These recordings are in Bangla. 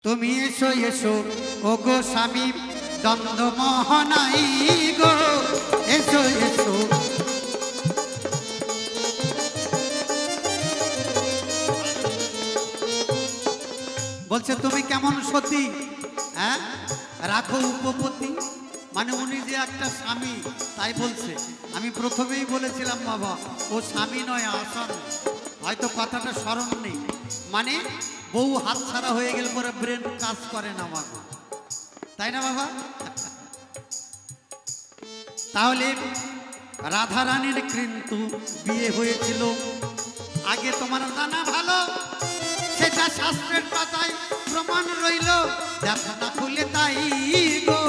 তুমি এসো এসো ও গো স্বামী দ্বন্দ্ব মোহনাই গো এসো এসো বলছে তুমি কেমন সতী হ্যাঁ রাখো উপপতি মানে উনি যে একটা স্বামী তাই বলছে। আমি প্রথমেই বলেছিলাম বাবা ও স্বামী নয় আসন, হয়তো কথাটা স্মরণ নেই। মানে বউ হাতছাড়া হয়ে গেলে পরে ব্রেন কাজ করে না বাবা, তাই না বাবা? তাহলে রাধারানীর কিন্তু বিয়ে হয়েছিল আগে, তোমার জানা ভালো, সেটা শাস্ত্রের পাতায় প্রমাণ রইল, দেখা না খুলে তাই গো।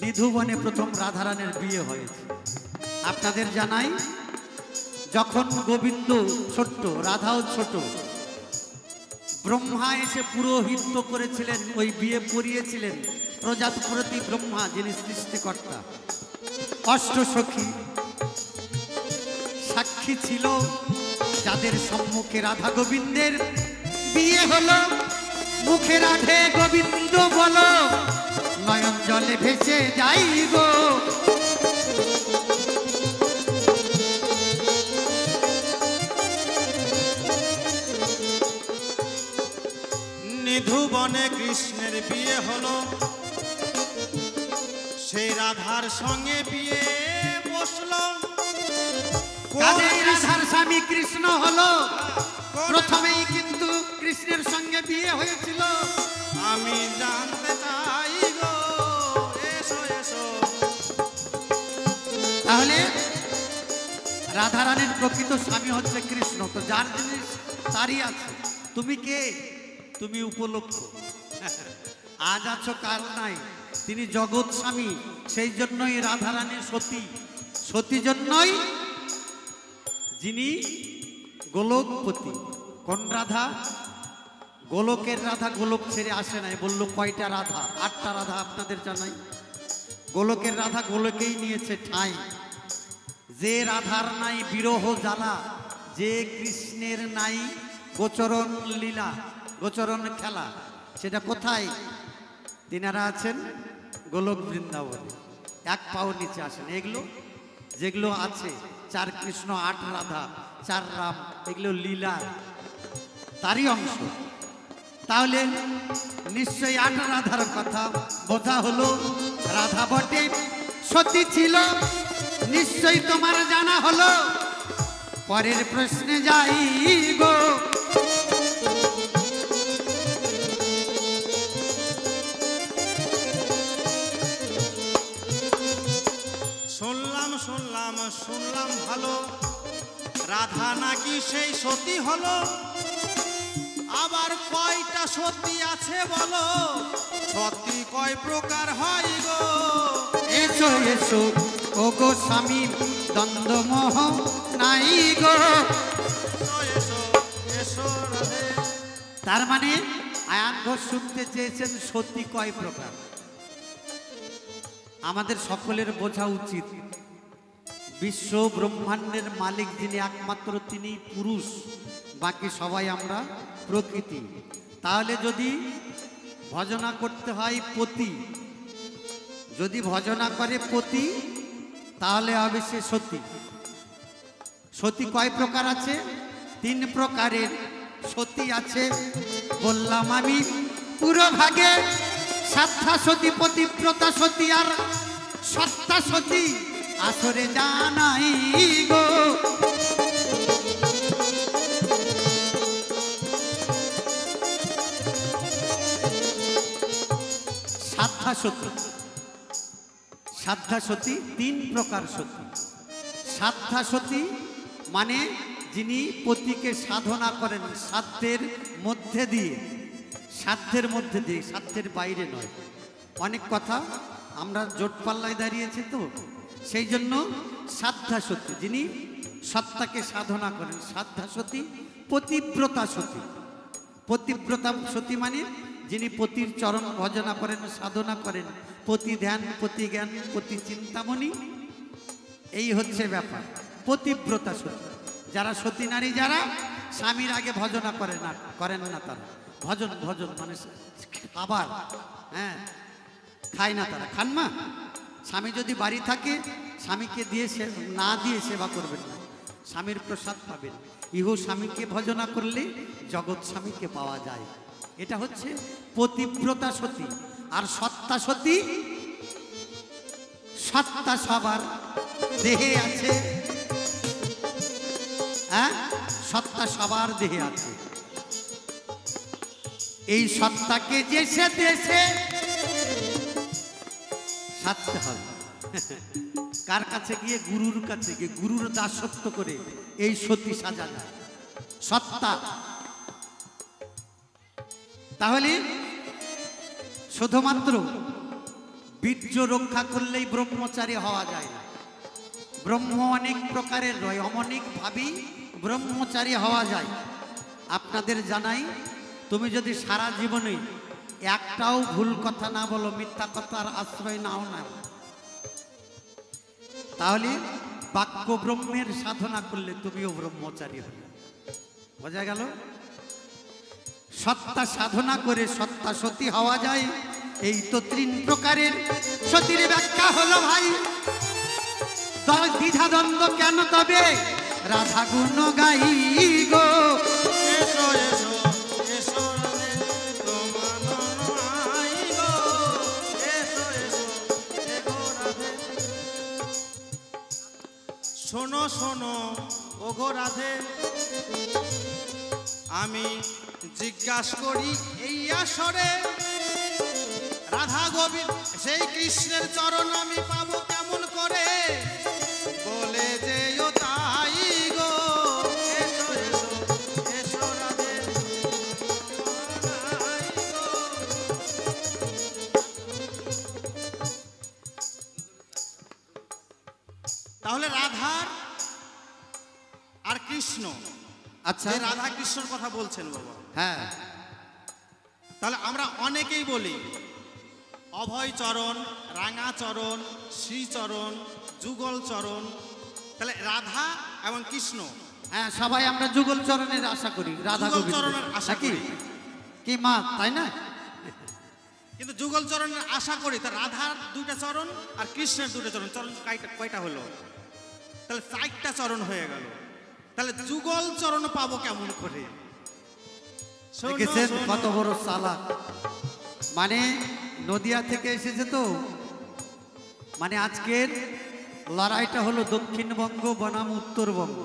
নিধুবনে প্রথম রাধারানীর বিয়ে হয়েছে। আপনাদের জানাই যখন গোবিন্দ ছোট্ট, রাধাও ছোট, ব্রহ্মা এসে পুরোহিত্য করেছিলেন, ওই বিয়ে পড়িয়েছিলেন প্রজাপতি ব্রহ্মা, যিনি সৃষ্টিকর্তা। অষ্টসখী সাক্ষী ছিল, যাদের সম্মুখে রাধা গোবিন্দের বিয়ে হলো। মুখে রাধে গোবিন্দ বলো, নয়ন জলে ভেসে যাই গো। নিধুবনে কৃষ্ণের বিয়ে হলো, সেই রাধার সঙ্গে বিয়ে বসলো। রাধার স্বামী কৃষ্ণ হলো, প্রথমেই কিন্তু কৃষ্ণের সঙ্গে বিয়ে হয়েছিল। আমি জানতে চাই গো, এসো এসো। তাহলে রাধারানীর প্রকৃত স্বামী হচ্ছে কৃষ্ণ। তো যার জিনিস তারই আছে, তুমি কে? তুমি উপলক্ষ। আজ আছো কাল নাই, তিনি জগৎ স্বামী। সেই জন্যই রাধারানী সতী, সতী জন্যই যিনি গোলকপতি। কোন রাধা? গোলকের রাধা গোলক ছেড়ে আসে নাই। বললো কয়টা রাধা? 8টা রাধা আপনাদের জানাই। গোলকের রাধা গোলকেই নিয়েছে ঠাঁই। যে রাধার নাই বিরহ জ্বালা, যে কৃষ্ণের নাই গোচরণ লীলা, গোচরণ খেলা, সেটা কোথায়? তিনারা আছেন গোলক বৃন্দাবনে, এক পাও নিচে আসেন। এগুলো যেগুলো আছে 4 কৃষ্ণ 8 রাধা 4 রাম, এগুলো লীলা, তারই অংশ। তাহলে নিশ্চয়ই 8 রাধার কথা বোঝা হলো। রাধা বটে সতী ছিল, নিশ্চয়ই তোমার জানা হলো। পরের প্রশ্নে যাই গো। শুনলাম ভালো, রাধা নাকি সেই সতী হলো। আবার কয়টা সতী আছে বলো, সতী কয় প্রকার হয় গো। এসো এসো ও গো স্বামী দ্বন্দ্ব মোহ নাই গো। এসো এসো রাধে। তার মানে আয়ান ঘোষ শুনতে চেয়েছেন সতী কয় প্রকার। আমাদের সকলের বোঝা উচিত, বিশ্ব ব্রহ্মাণ্ডের মালিক যিনি একমাত্র, তিনি পুরুষ, বাকি সবাই আমরা প্রকৃতি। তাহলে যদি ভজনা করতে হয় পতি, যদি ভজনা করে পতি, তাহলে হবে সে সতী। সতী কয় প্রকার আছে? 3 প্রকারের সতী আছে। বললাম আমি পুরো ভাগে, সাধ্যা সতী, পতিব্রতা সতী আর সত্তা সতী আসরে জানাই গো। সাধ্যা সতী, সাধ্যা সতী 3 প্রকার সতী। সাধ্যা সতী মানে যিনি পতিকে সাধনা করেন সাধ্যের মধ্যে দিয়ে, সাধ্যের মধ্যে দিয়ে, সাধ্যের বাইরে নয়। অনেক কথা আমরা জোট পাল্লায় দাঁড়িয়েছি, তো সেই জন্য সাধ্যা সতী, যিনি সত্তাকে সাধনা করেন, সাধ্যা সতী। পতিব্রতা সতী, পতিব্রতা সতী মানে যিনি পতির চরণ ভজনা করেন, সাধনা করেন, পতি ধ্যান, পতি জ্ঞান, পতি চিন্তামণি, এই হচ্ছে ব্যাপার। পতিব্রতা সতী, যারা সতী নারী, যারা স্বামীর আগে ভজনা করেন না তারা ভজন ভজন মানে আবার হ্যাঁ খায় না তারা। খান মা? স্বামী যদি বাড়ি থাকে স্বামীকে দিয়ে না দিয়ে সেবা করবেন না, স্বামীর প্রসাদ পাবেন। ইহ স্বামীকে ভজনা করলে জগৎ স্বামীকে পাওয়া যায়। এটা হচ্ছে পতিব্রতা সতী। আর সত্তা সতী, সত্তা সবার দেহে আছে, হ্যাঁ সত্তা সবার দেহে আছে। এই সত্তাকে দেশে দেশে সাধতে হবে। কার কাছে গিয়ে? গুরুর কাছে গিয়ে, গুরুর দাসত্ব করে এই সতী সাজা যায় সত্তা। তাহলে শুধুমাত্র বীর্য রক্ষা করলেই ব্রহ্মচারী হওয়া যায় না। ব্রহ্ম অনেক প্রকারের রয়, অনেক ভাবেই ব্রহ্মচারী হওয়া যায়। আপনাদের জানাই, তুমি যদি সারা জীবনে একটাও ভুল কথা না বলো, মিথ্যা কথার আশ্রয় নাও না, তাহলে বাক্য ব্রহ্মের সাধনা করলে তুমিও ব্রহ্মচারী হবে। বোঝা গেল? সত্তা সাধনা করে সত্তা সতী হওয়া যায়। এই তো 3 প্রকারের সতীর ব্যাখ্যা হলো ভাই। দ্বিধাদ্বন্দ্ব কেন তবে রাধা গুণ গাই গো? এসো এসো এসো রে তোমার নয় গো, এসো এসো এগো রাধে। শোনো শোনো ওগো রাধে, আমি জিজ্ঞাসা করি এই আসরে, রাধা গোবিন্দ সেই কৃষ্ণের চরণ আমি পাবো কেমন করে? বলে যেও তাই গো, এসো এসো এসো রাধে তোমার গো। তাহলে রাধার আর কৃষ্ণ, আচ্ছা যে রাধা কৃষ্ণর কথা বলছেন বাবা, হ্যাঁ, তাহলে আমরা অনেকেই বলি অভয় চরণ, রাঙা চরণ, শ্রীচরণ, যুগল চরণ। তাহলে রাধা এবং কৃষ্ণ, হ্যাঁ সবাই আমরা যুগল চরণের আশা করি, রাধা যুগল গোবিন্দ চরণের আশা কি করি। কি মা, তাই না? কিন্তু যুগল চরণের আশা করি, তা রাধার 2টা চরণ আর কৃষ্ণের 2টা চরণ, চরণ কয়টা হলো? তাহলে 4টা চরণ হয়ে গেল। তাহলে যুগল চরণ পাবো কেমন করে? শোনো, দেখেছেন শোনো। কত বড় চালাক। মানে নদিয়া থেকে এসেছে তো, মানে আজকের লড়াইটা হলো দক্ষিণবঙ্গ বনাম উত্তরবঙ্গ।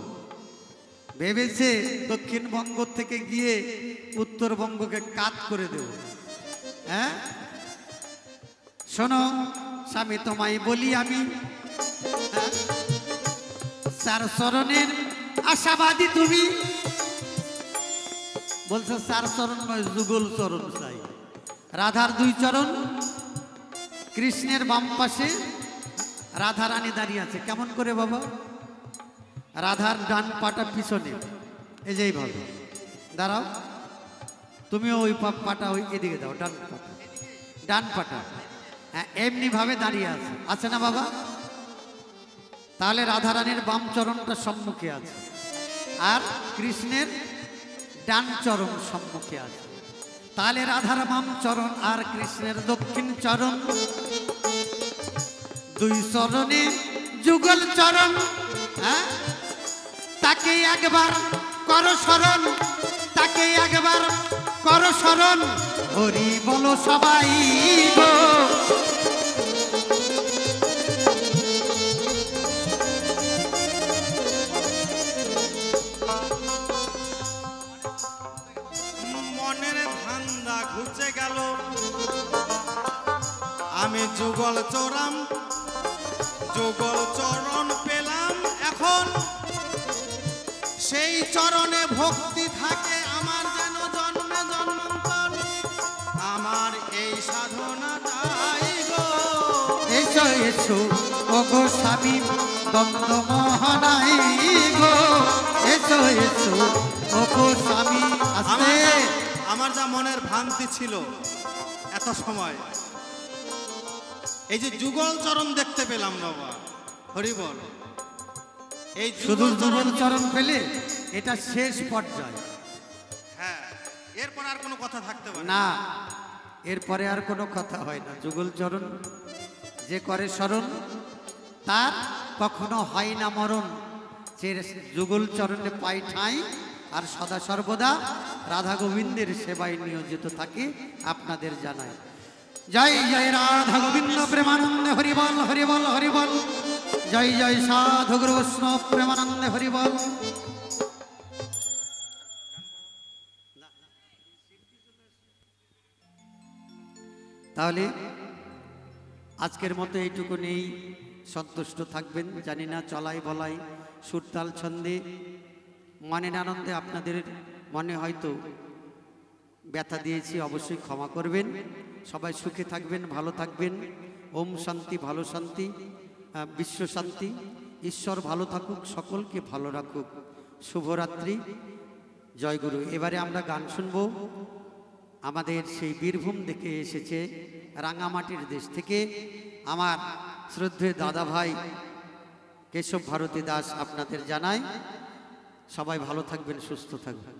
ভেবেছে দক্ষিণবঙ্গ থেকে গিয়ে উত্তরবঙ্গকে কাত করে দেব। হ্যাঁ শোনো স্বামী, তোমায় বলি আমি, হ্যাঁ, 4 চরণের আশাবাদী তুমি। বলছো 4 চরণ নয়, যুগল চরণ চাই। রাধার 2 চরণ, কৃষ্ণের বাম পাশে রাধা রানী দাঁড়িয়ে আছে। কেমন করে বাবা? রাধার ডান পাটা পিছনে, এই যে এইভাবে দাঁড়াও। তুমিও ওই পাটা ওই এদিকে দাও, ডান পাটা, ডান পাটা, হ্যাঁ এমনি ভাবে দাঁড়িয়ে আছে, আছে না বাবা? তাহলে রাধা রানীর বাম চরণটা সম্মুখে আছে, আর কৃষ্ণের ডান চরণ সম্মুখে আছে। তাহলে রাধার বাম চরণ আর কৃষ্ণের দক্ষিণ চরণ, 2 চরণে যুগল চরণ। হ্যাঁ, তাকে একবার কর শরণ, তাকে একবার কর শরণ, হরি বলো সবাই গো। মনের ধান্দা ঘুচে গেল, আমি যুগল চোরাম, যুগল চরণ পেলাম এখন। সেই চরণে ভক্তি থাকে আমার যেন জন্মে জন্মান্তর, আমার এই সাধনা তাই গো। এসো এসো ওগো স্বামী দ্বন্দ্ব মোহনাই গো, এসো এসো ওগো স্বামী। আসতে আমার যা মনের ভ্রান্তি ছিল এত সময়, এই যে যুগল চরণ দেখতে পেলাম বাবা, হরি বল। এই শুধু যুগল চরণ যুগল চরণ পেলে এটা শেষ পর্যায়। হ্যাঁ, এরপর আর কোনো কথা থাকতে পারে না, এরপরে আর কোনো কথা হয় না। যুগল চরণ যে করে স্মরণ তার কখনো হয় না মরণ। যে যুগল চরণে পাই ঠাঁই আর সদা সর্বদা রাধা গোবিন্দের সেবায় নিয়োজিত থাকে আপনাদের জানাই। জয় জয় রাধা গোবিন্দ প্রেমানন্দে হরিবল হরিবল হরিবল। জয় জয় সাধু গুরু বৈষ্ণব প্রেমানন্দে হরিবল। তাহলে আজকের মতো এইটুকু নেই, সন্তুষ্ট থাকবেন। জানি না চলাই বলাই সুরতাল ছন্দে মনের আনন্দে আপনাদের মনে হয়তো ব্যথা দিয়েছি, অবশ্যই ক্ষমা করবেন। সবাই সুখে থাকবেন, ভালো থাকবেন। ওম শান্তি, ভালো শান্তি, বিশ্ব শান্তি। ঈশ্বর ভালো থাকুক, সকলকে ভালো রাখুক। শুভরাত্রি, জয় গুরু। এবারে আমরা গান শুনবো। আমাদের সেই বীরভূম থেকে এসেছে, রাঙামাটির দেশ থেকে আমার শ্রদ্ধেয় দাদা ভাই কেশব ভারতী দাস আপনাদের জানাই। সবাই ভালো থাকবেন, সুস্থ থাকবেন।